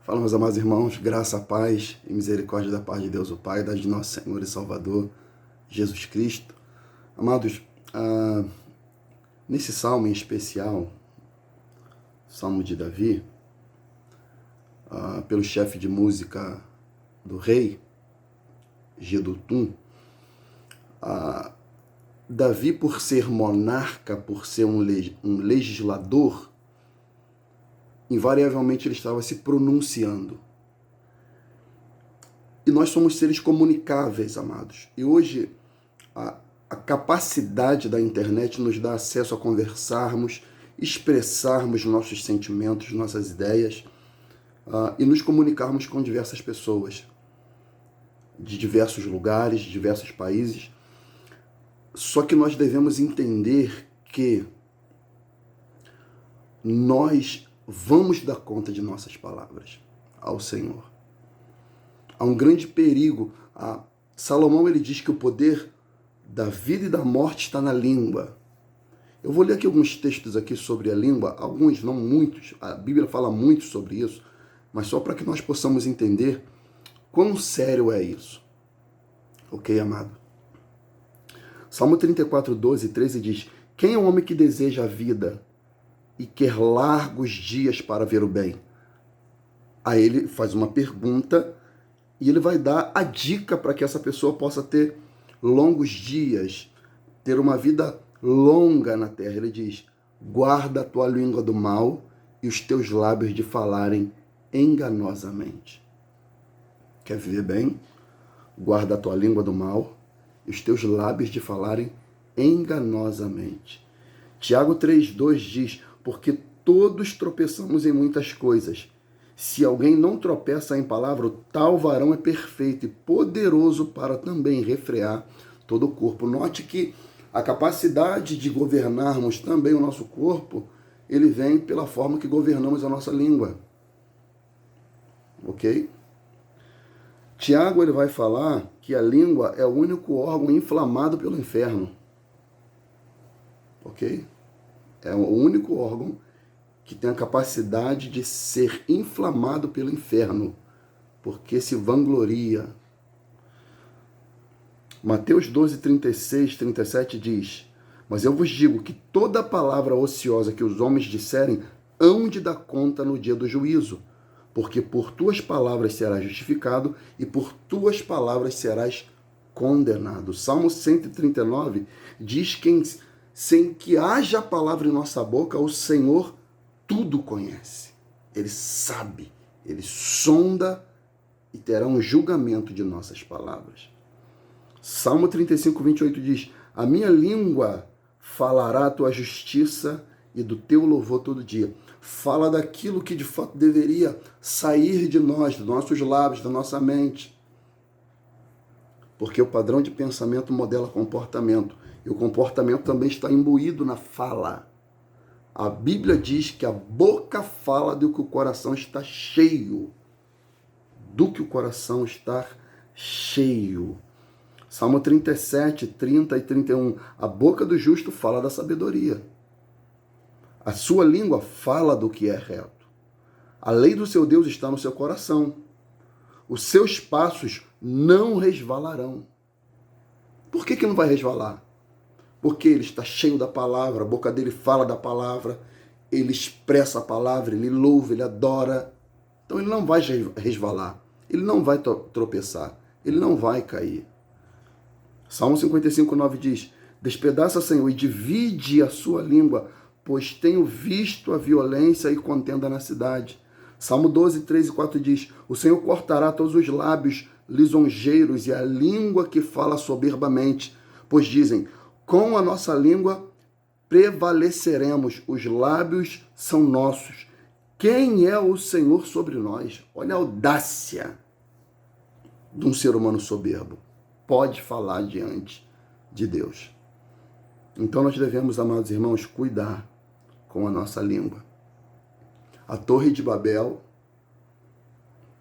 Fala, meus amados irmãos, graça, paz e misericórdia da paz de Deus, o Pai, da de nosso Senhor e Salvador, Jesus Cristo. Amados, nesse salmo em especial, Salmo de Davi, pelo chefe de música do rei, Jedutum, Davi, por ser monarca, por ser um legislador, invariavelmente ele estava se pronunciando. E nós somos seres comunicáveis, amados. E hoje a capacidade da internet nos dá acesso a conversarmos, expressarmos nossos sentimentos, nossas ideias e nos comunicarmos com diversas pessoas de diversos lugares, de diversos países. Só que nós devemos entender que nós vamos dar conta de nossas palavras ao Senhor. Há um grande perigo. Salomão ele diz que o poder da vida e da morte está na língua. Eu vou ler aqui alguns textos aqui sobre a língua, alguns, não muitos. A Bíblia fala muito sobre isso, mas só para que nós possamos entender quão sério é isso. Ok, amado? Salmo 34, 12 e 13 diz: quem é o homem que deseja a vida e quer largos dias para ver o bem? Aí ele faz uma pergunta e ele vai dar a dica para que essa pessoa possa ter longos dias, ter uma vida longa na terra. Ele diz: guarda a tua língua do mal e os teus lábios de falarem enganosamente. Quer viver bem? Guarda a tua língua do mal e os teus lábios de falarem enganosamente. Tiago 3,2 diz: porque todos tropeçamos em muitas coisas. Se alguém não tropeça em palavra, o tal varão é perfeito e poderoso para também refrear todo o corpo. Note que a capacidade de governarmos também o nosso corpo, ele vem pela forma que governamos a nossa língua. Ok? Tiago ele vai falar que a língua é o único órgão inflamado pelo inferno. Ok? É o único órgão que tem a capacidade de ser inflamado pelo inferno, porque se vangloria. Mateus 12, 36, 37 diz: mas eu vos digo que toda palavra ociosa que os homens disserem hão de dar conta no dia do juízo, porque por tuas palavras serás justificado e por tuas palavras serás condenado. Salmo 139 diz que sem que haja palavra em nossa boca, o Senhor tudo conhece. Ele sabe, ele sonda e terá um julgamento de nossas palavras. Salmo 35, 28 diz: a minha língua falará a tua justiça e do teu louvor todo dia. Fala daquilo que de fato deveria sair de nós, dos nossos lábios, da nossa mente. Porque o padrão de pensamento modela comportamento. E o comportamento também está imbuído na fala. A Bíblia diz que a boca fala do que o coração está cheio. Do que o coração está cheio. Salmo 37, 30 e 31. A boca do justo fala da sabedoria. A sua língua fala do que é reto. A lei do seu Deus está no seu coração. Os seus passos não resvalarão. Por que não vai resvalar? Porque ele está cheio da palavra, a boca dele fala da palavra, ele expressa a palavra, ele louva, ele adora. Então ele não vai resvalar, ele não vai tropeçar, ele não vai cair. Salmo 55, 9 diz: despedaça, Senhor, e divide a sua língua, pois tenho visto a violência e contenda na cidade. Salmo 12, 3 e 4 diz: o Senhor cortará todos os lábios lisonjeiros e a língua que fala soberbamente, pois dizem: com a nossa língua prevaleceremos, os lábios são nossos. Quem é o Senhor sobre nós? Olha a audácia de um ser humano soberbo. Pode falar diante de Deus. Então nós devemos, amados irmãos, cuidar com a nossa língua. A Torre de Babel,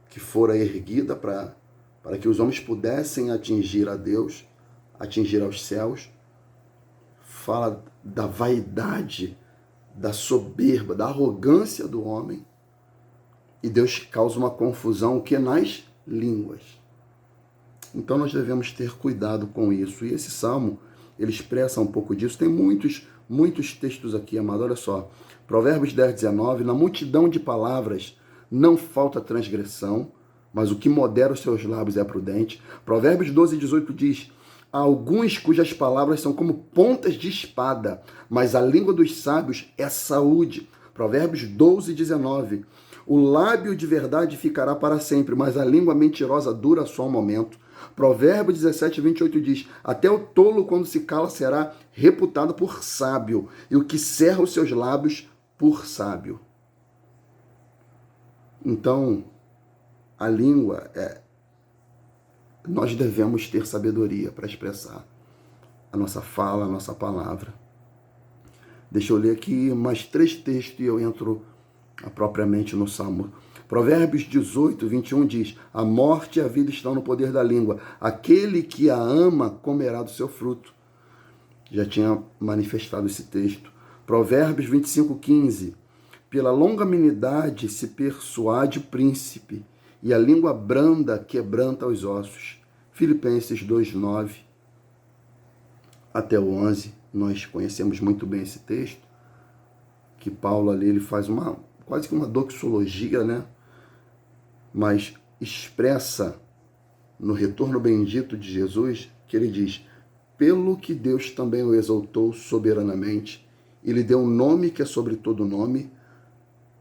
que fora erguida para que os homens pudessem atingir a Deus, atingir aos céus, fala da vaidade, da soberba, da arrogância do homem. E Deus causa uma confusão que nas línguas. Então nós devemos ter cuidado com isso. E esse salmo, ele expressa um pouco disso. Tem muitos textos aqui, amado. Olha só. Provérbios 10, 19. Na multidão de palavras não falta transgressão, mas o que modera os seus lábios é prudente. Provérbios 12, 18 diz: há alguns cujas palavras são como pontas de espada, mas a língua dos sábios é saúde. Provérbios 12, 19. O lábio de verdade ficará para sempre, mas a língua mentirosa dura só um momento. Provérbios 17, 28 diz: até o tolo, quando se cala, será reputado por sábio, e o que cerra os seus lábios por sábio. Então, a língua nós devemos ter sabedoria para expressar a nossa fala, a nossa palavra. Deixa eu ler aqui mais 3 textos e eu entro propriamente no Salmo. Provérbios 18, 21 diz: a morte e a vida estão no poder da língua. Aquele que a ama comerá do seu fruto. Já tinha manifestado esse texto. Provérbios 25, 15. Pela longanimidade se persuade o príncipe, e a língua branda quebranta os ossos. Filipenses 2, 9 até o 11. Nós conhecemos muito bem esse texto, que Paulo ali ele faz quase que uma doxologia, né? Mas expressa no retorno bendito de Jesus, que ele diz: pelo que Deus também o exaltou soberanamente, e lhe deu um nome que é sobre todo nome,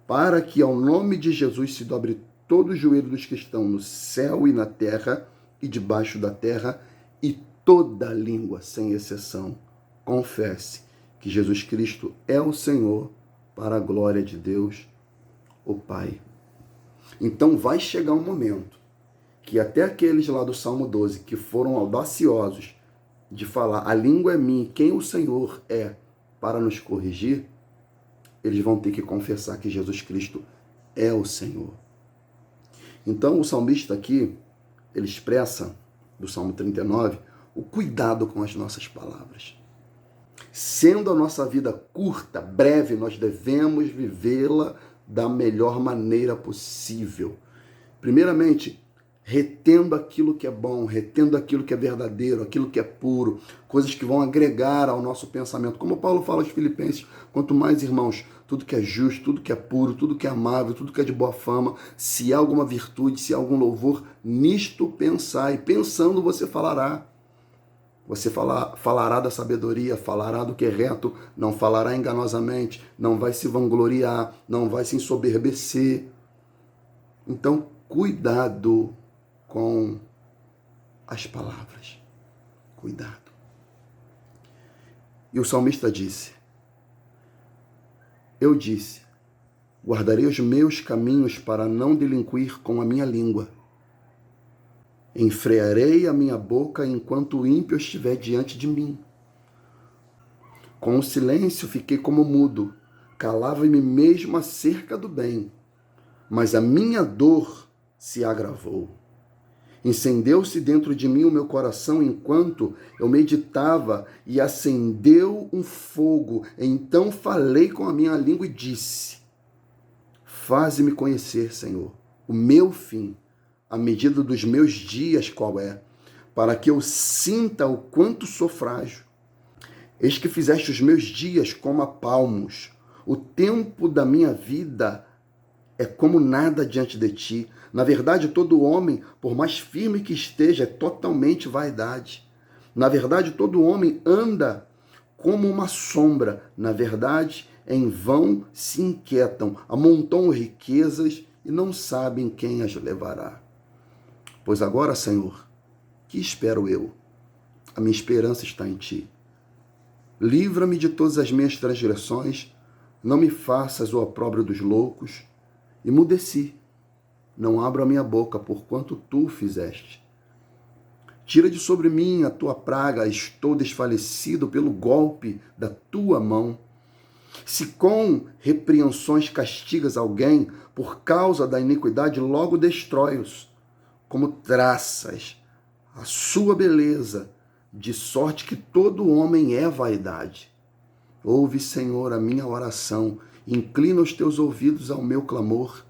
para que ao nome de Jesus se dobre todo o joelho dos que estão no céu e na terra e debaixo da terra, e toda língua, sem exceção, confesse que Jesus Cristo é o Senhor, para a glória de Deus, o Pai. Então vai chegar um momento que até aqueles lá do Salmo 12, que foram audaciosos de falar: a língua é minha, quem o Senhor é para nos corrigir, eles vão ter que confessar que Jesus Cristo é o Senhor. Então o salmista aqui, ele expressa, do Salmo 39, o cuidado com as nossas palavras. Sendo a nossa vida curta, breve, nós devemos vivê-la da melhor maneira possível. Primeiramente, retendo aquilo que é bom, retendo aquilo que é verdadeiro, aquilo que é puro, coisas que vão agregar ao nosso pensamento. Como Paulo fala aos Filipenses: quanto mais, irmãos, tudo que é justo, tudo que é puro, tudo que é amável, tudo que é de boa fama, se há alguma virtude, se há algum louvor, nisto pensai. Pensando você falará. Você falará da sabedoria, falará do que é reto, não falará enganosamente, não vai se vangloriar, não vai se ensoberbecer. Então, cuidado com as palavras. Cuidado. E o salmista disse: eu disse, guardarei os meus caminhos para não delinquir com a minha língua. Enfrearei a minha boca enquanto o ímpio estiver diante de mim. Com o silêncio fiquei como mudo, calava-me mesmo acerca do bem, mas a minha dor se agravou. Incendeu-se dentro de mim o meu coração enquanto eu meditava, e acendeu um fogo. Então falei com a minha língua e disse: faze-me conhecer, Senhor, o meu fim, a medida dos meus dias qual é, para que eu sinta o quanto sou frágil. Eis que fizeste os meus dias como a palmos, o tempo da minha vida é como nada diante de ti. Na verdade, todo homem, por mais firme que esteja, é totalmente vaidade. Na verdade, todo homem anda como uma sombra. Na verdade, em vão se inquietam, amontoam riquezas e não sabem quem as levará. Pois agora, Senhor, que espero eu? A minha esperança está em ti. Livra-me de todas as minhas transgressões, não me faças o opróbrio dos loucos. Emudeci, não abro a minha boca, porquanto tu fizeste. Tira de sobre mim a tua praga, estou desfalecido pelo golpe da tua mão. Se com repreensões castigas alguém, por causa da iniquidade, logo destrói-os, como traças a sua beleza, de sorte que todo homem é vaidade. Ouve, Senhor, a minha oração, inclina os teus ouvidos ao meu clamor.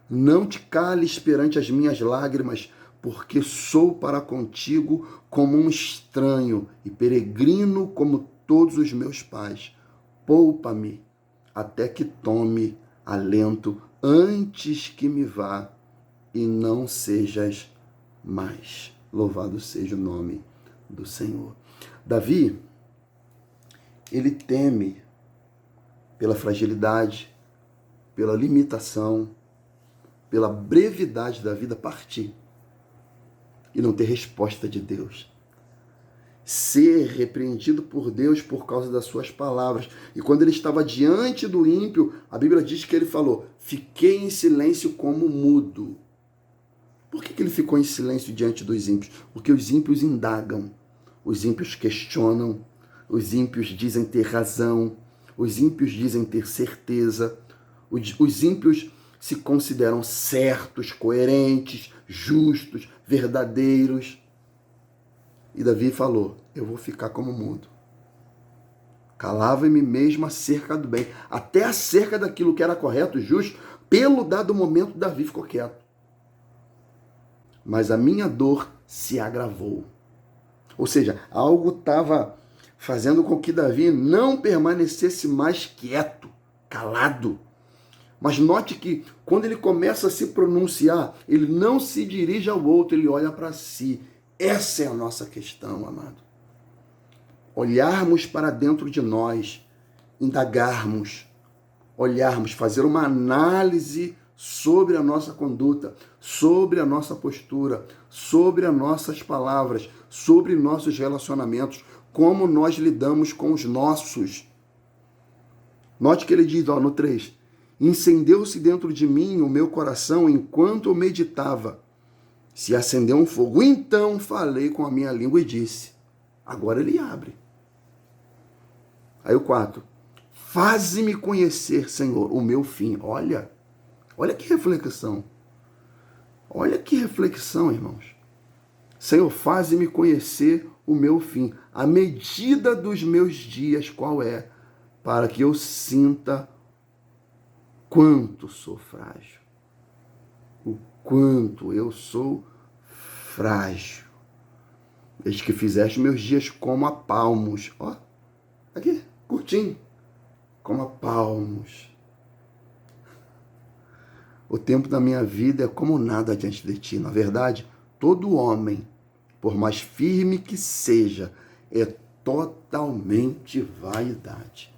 Não te cales perante as minhas lágrimas, porque sou para contigo como um estranho e peregrino como todos os meus pais. Poupa-me até que tome alento antes que me vá e não sejas mais. Louvado seja o nome do Senhor. Davi, ele teme pela fragilidade, pela limitação, pela brevidade da vida partir e não ter resposta de Deus. Ser repreendido por Deus por causa das suas palavras. E quando ele estava diante do ímpio, a Bíblia diz que ele falou: fiquei em silêncio como mudo. Por que ele ficou em silêncio diante dos ímpios? Porque os ímpios indagam, os ímpios questionam, os ímpios dizem ter razão, os ímpios dizem ter certeza, os ímpios se consideram certos, coerentes, justos, verdadeiros. E Davi falou: eu vou ficar como mudo. Calava-me mesmo acerca do bem, até acerca daquilo que era correto, justo. Pelo dado momento, Davi ficou quieto. Mas a minha dor se agravou. Ou seja, algo estava fazendo com que Davi não permanecesse mais quieto, calado. Mas note que quando ele começa a se pronunciar, ele não se dirige ao outro, ele olha para si. Essa é a nossa questão, amado. Olharmos para dentro de nós, indagarmos, olharmos, fazer uma análise sobre a nossa conduta, sobre a nossa postura, sobre as nossas palavras, sobre nossos relacionamentos, como nós lidamos com os nossos. Note que ele diz, no 3, incendeu-se dentro de mim o meu coração enquanto eu meditava. Se acendeu um fogo, então falei com a minha língua e disse. Agora ele abre. Aí o 4, faze-me conhecer, Senhor, o meu fim. Olha que reflexão. Olha que reflexão, irmãos. Senhor, faze-me conhecer o meu fim. A medida dos meus dias, qual é? Para que eu sinta quanto sou frágil. O quanto eu sou frágil. Desde que fizeste meus dias como a palmos. Ó, aqui, curtinho. Como a palmos. O tempo da minha vida é como nada diante de ti. Na verdade, todo homem, por mais firme que seja, é totalmente vaidade.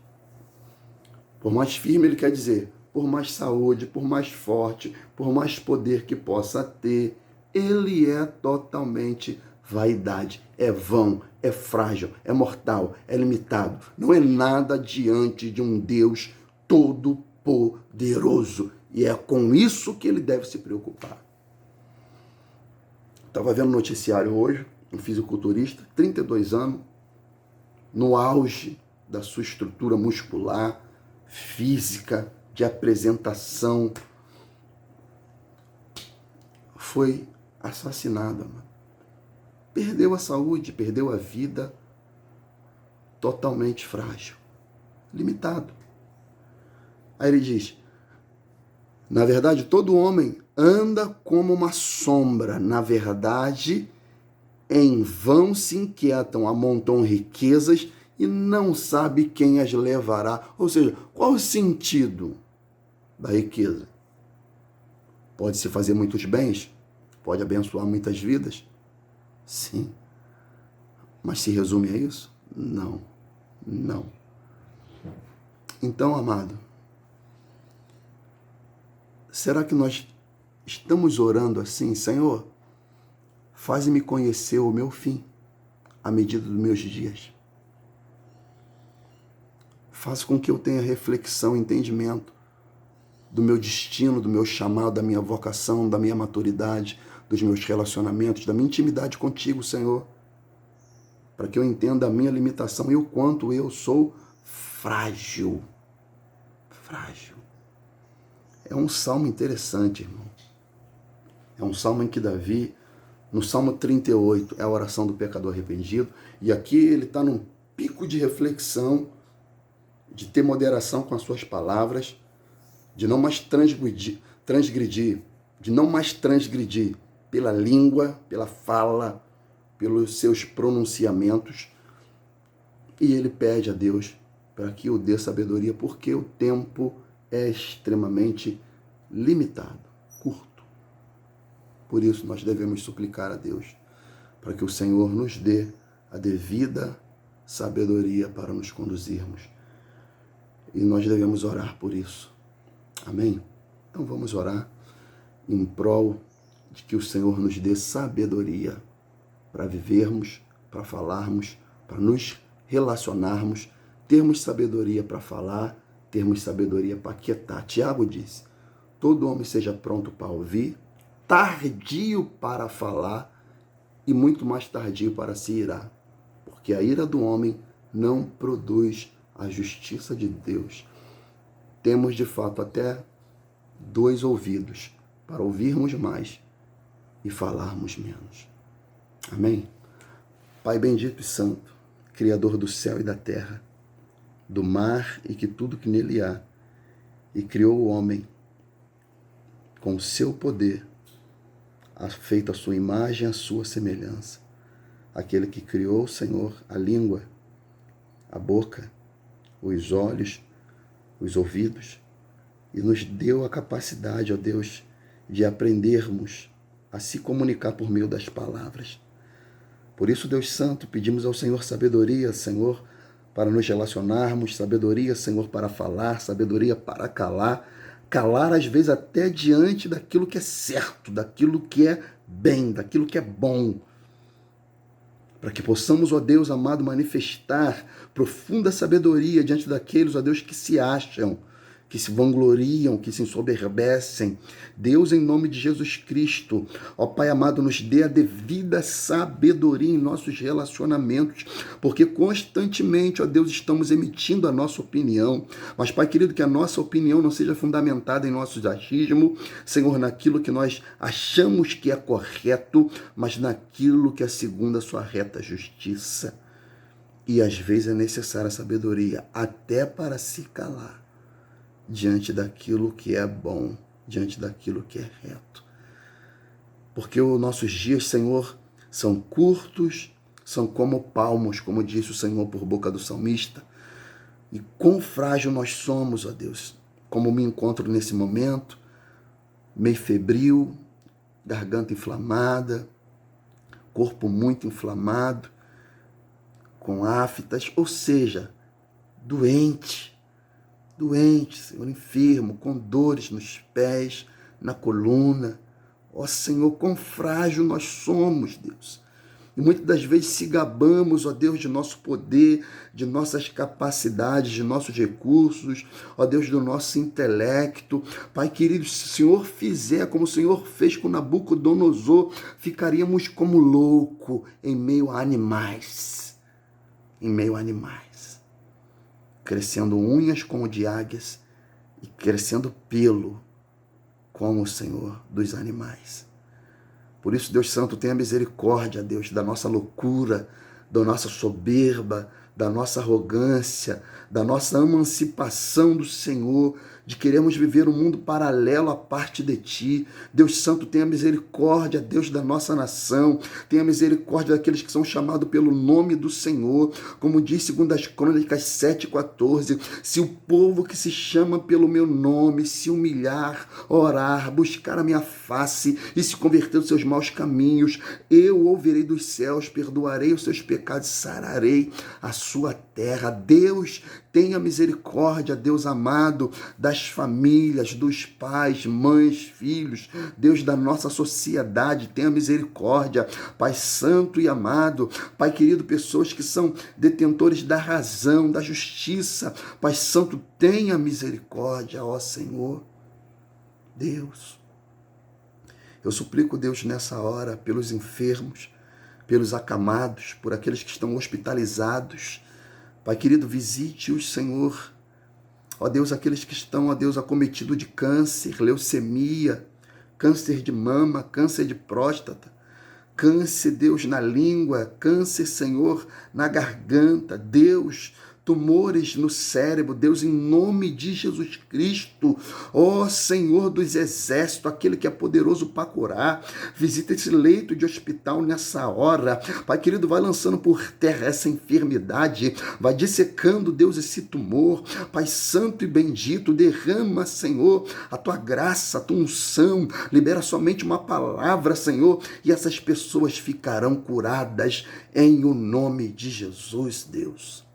Por mais firme, ele quer dizer, por mais saúde, por mais forte, por mais poder que possa ter, ele é totalmente vaidade. É vão, é frágil, é mortal, é limitado. Não é nada diante de um Deus todo-poderoso. E é com isso que ele deve se preocupar. Estava vendo noticiário hoje, um fisiculturista, 32 anos, no auge da sua estrutura muscular, física, de apresentação, foi assassinado. Mano. Perdeu a saúde, perdeu a vida, totalmente frágil, limitado. Aí ele diz, na verdade, todo homem anda como uma sombra. Na verdade, em vão se inquietam, amontoam riquezas e não sabe quem as levará. Ou seja, qual o sentido da riqueza? Pode-se fazer muitos bens? Pode abençoar muitas vidas? Sim. Mas se resume a isso? Não. Não. Então, amado, será que nós estamos orando assim, Senhor? Faze-me conhecer o meu fim, à medida dos meus dias. Faça com que eu tenha reflexão, entendimento do meu destino, do meu chamado, da minha vocação, da minha maturidade, dos meus relacionamentos, da minha intimidade contigo, Senhor. Para que eu entenda a minha limitação e o quanto eu sou frágil. Frágil. É um salmo interessante, irmão. É um salmo em que Davi, no Salmo 38, é a oração do pecador arrependido, e aqui ele está num pico de reflexão, de ter moderação com as suas palavras, de não mais transgredir, de não mais transgredir pela língua, pela fala, pelos seus pronunciamentos. E ele pede a Deus para que o dê sabedoria, porque o tempo é extremamente limitado, curto. Por isso nós devemos suplicar a Deus para que o Senhor nos dê a devida sabedoria para nos conduzirmos. E nós devemos orar por isso. Amém? Então vamos orar em prol de que o Senhor nos dê sabedoria para vivermos, para falarmos, para nos relacionarmos, termos sabedoria para falar, termos sabedoria para quietar. Tiago disse: todo homem seja pronto para ouvir, tardio para falar e muito mais tardio para se irar, porque a ira do homem não produz a justiça de Deus. Temos de fato até 2 ouvidos para ouvirmos mais e falarmos menos. Amém? Pai bendito e santo, Criador do céu e da terra, do mar e que tudo que nele há, e criou o homem com o seu poder, feito a sua imagem e a sua semelhança. Aquele que criou, Senhor, a língua, a boca, os olhos, os ouvidos, e nos deu a capacidade, ó Deus, de aprendermos a se comunicar por meio das palavras. Por isso, Deus Santo, pedimos ao Senhor sabedoria, Senhor, para nos relacionarmos, sabedoria, Senhor, para falar, sabedoria para calar, calar às vezes até diante daquilo que é certo, daquilo que é bem, daquilo que é bom, para que possamos, ó Deus amado, manifestar profunda sabedoria diante daqueles, ó Deus, que se acham, que se vangloriam, que se ensoberbecem. Deus, em nome de Jesus Cristo, ó Pai amado, nos dê a devida sabedoria em nossos relacionamentos, porque constantemente, ó Deus, estamos emitindo a nossa opinião, mas, Pai querido, que a nossa opinião não seja fundamentada em nosso achismo, Senhor, naquilo que nós achamos que é correto, mas naquilo que é segundo a sua reta justiça. E às vezes é necessária sabedoria até para se calar diante daquilo que é bom, diante daquilo que é reto. Porque os nossos dias, Senhor, são curtos, são como palmos, como disse o Senhor por boca do salmista. E quão frágil nós somos, ó Deus, como me encontro nesse momento, meio febril, garganta inflamada, corpo muito inflamado, com aftas, ou seja, doente, Senhor, enfermo, com dores nos pés, na coluna. Ó Senhor, quão frágil nós somos, Deus. E muitas das vezes se gabamos, ó Deus, de nosso poder, de nossas capacidades, de nossos recursos, ó Deus, do nosso intelecto. Pai querido, se o Senhor fizer como o Senhor fez com Nabucodonosor, ficaríamos como louco em meio a animais. Crescendo unhas como de águias e crescendo pelo como o Senhor dos animais. Por isso, Deus Santo, tenha misericórdia, Deus, da nossa loucura, da nossa soberba, da nossa arrogância, da nossa emancipação do Senhor, de queremos viver um mundo paralelo à parte de Ti. Deus Santo, tenha misericórdia, Deus, da nossa nação, tenha misericórdia daqueles que são chamados pelo nome do Senhor, como diz 2 Crônicas 7,14, se o povo que se chama pelo meu nome se humilhar, orar, buscar a minha face e se converter dos seus maus caminhos, eu ouvirei dos céus, perdoarei os seus pecados, sararei a sua terra. Deus, tenha misericórdia, Deus amado, das famílias, dos pais, mães, filhos, Deus, da nossa sociedade, tenha misericórdia, Pai santo e amado, Pai querido, pessoas que são detentores da razão, da justiça, Pai santo, tenha misericórdia, ó Senhor, Deus. Eu suplico, Deus, nessa hora, pelos enfermos, pelos acamados, por aqueles que estão hospitalizados. Pai querido, visite-os, Senhor. Ó Deus, aqueles que estão, ó Deus, acometidos de câncer, leucemia, câncer de mama, câncer de próstata, câncer, Deus, na língua, câncer, Senhor, na garganta. Deus, tumores no cérebro, Deus, em nome de Jesus Cristo, ó Senhor dos exércitos, aquele que é poderoso para curar, visita esse leito de hospital nessa hora, Pai querido, vai lançando por terra essa enfermidade, vai dissecando, Deus, esse tumor, Pai santo e bendito, derrama, Senhor, a tua graça, a tua unção, libera somente uma palavra, Senhor, e essas pessoas ficarão curadas em o nome de Jesus, Deus.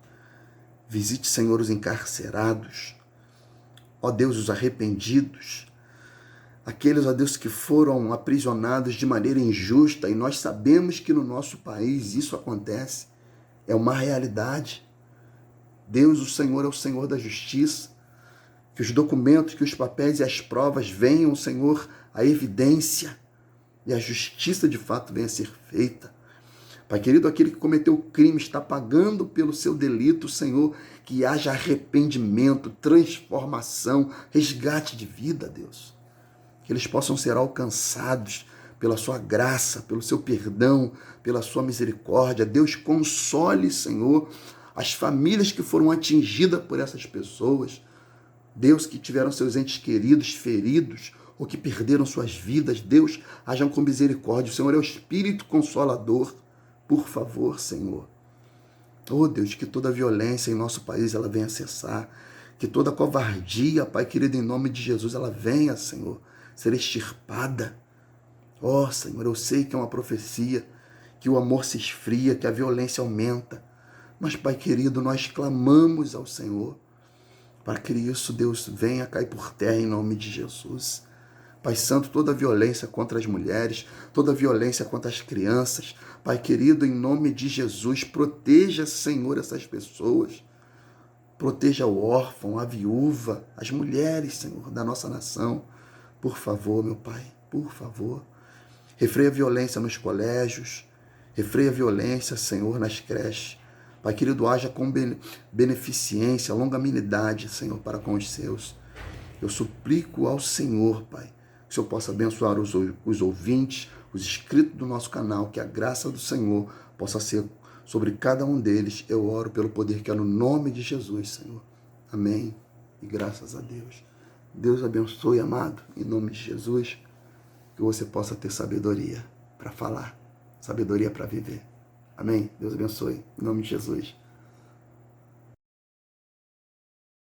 Visite, Senhor, os encarcerados, ó Deus, os arrependidos, aqueles, ó Deus, que foram aprisionados de maneira injusta, e nós sabemos que no nosso país isso acontece, é uma realidade. Deus, o Senhor, é o Senhor da justiça, que os documentos, que os papéis e as provas venham, Senhor, à evidência, e a justiça de fato venha a ser feita. Pai querido, aquele que cometeu o crime está pagando pelo seu delito, Senhor, que haja arrependimento, transformação, resgate de vida, Deus. Que eles possam ser alcançados pela sua graça, pelo seu perdão, pela sua misericórdia. Deus, console, Senhor, as famílias que foram atingidas por essas pessoas. Deus, que tiveram seus entes queridos feridos ou que perderam suas vidas. Deus, hajam com misericórdia. O Senhor é o Espírito Consolador. Por favor, Senhor. Oh, Deus, que toda violência em nosso país ela venha cessar. Que toda covardia, Pai querido, em nome de Jesus, ela venha, Senhor, ser extirpada. Oh, Senhor, eu sei que é uma profecia, que o amor se esfria, que a violência aumenta. Mas, Pai querido, nós clamamos ao Senhor para que isso, Deus, venha cair por terra em nome de Jesus. Pai Santo, toda violência contra as mulheres, toda violência contra as crianças, Pai querido, em nome de Jesus, proteja, Senhor, essas pessoas. Proteja o órfão, a viúva, as mulheres, Senhor, da nossa nação. Por favor, meu Pai, por favor. Refreia a violência nos colégios, refreia a violência, Senhor, nas creches. Pai querido, haja com beneficência, longanimidade, Senhor, para com os seus. Eu suplico ao Senhor, Pai, que o Senhor possa abençoar os ouvintes, os inscritos do nosso canal, que a graça do Senhor possa ser sobre cada um deles. Eu oro pelo poder que é no nome de Jesus, Senhor. Amém. E graças a Deus. Deus abençoe, amado, em nome de Jesus, que você possa ter sabedoria para falar, sabedoria para viver. Amém. Deus abençoe, em nome de Jesus.